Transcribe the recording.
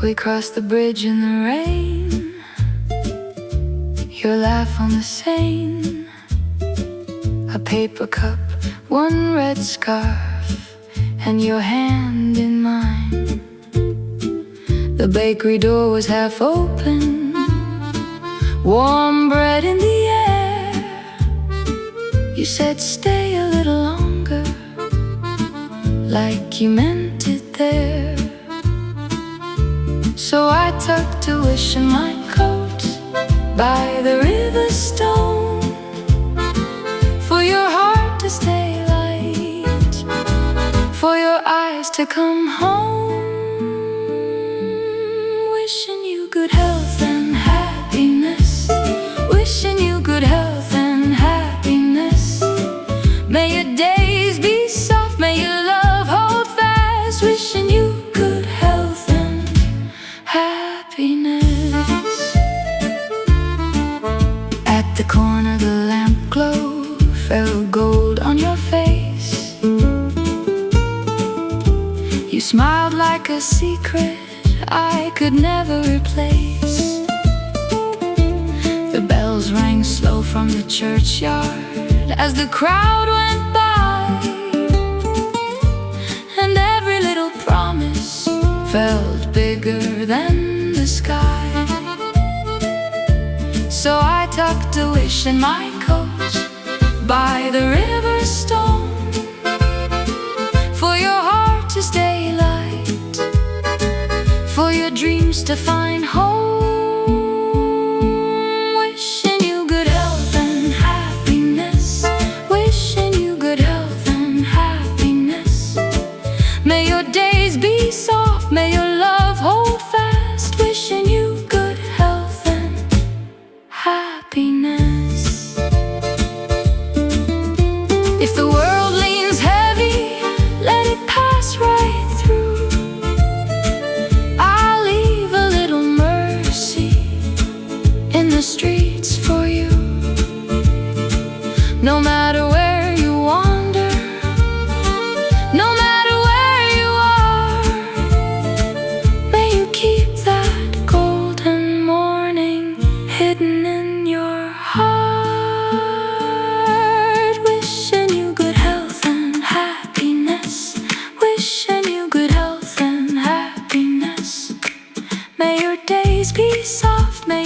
We crossed the bridge in the rain, your laugh on the Seine, a paper cup, one red scarf, and your hand in mine. The bakery door was half open, warm bread in the air. You said stay a little longer, like you meant it there. So I tucked a wish in my coat by the river stone, for your heart to stay light, for your eyes to come home. Wishing you good health and happiness, wishing you good health and happiness. May your days be soft, may your love hold fast. Wishing you good health and happiness. At the corner the lamp glow fell gold on your face. You smiled like a secret I could never replace. The bells rang slow from the churchyard as the crowd went by, and every little promise felt bigger than the sky. So I tucked a wish in my coat by the river stone, for your heart to stay light, for your dreams to find home. Wishing you good health and happiness, wishing you good health and happiness. May your days be soft, may your love hold fast. Wishing you good health and happiness. If the world leans heavy, let it pass right through. I'll leave a little mercy in the streets for you. No matter where you wander, no matter where you are, may you keep that golden morning hidden in your heart. Wishing you good health and happiness, wishing you good health and happiness. May your days be soft, may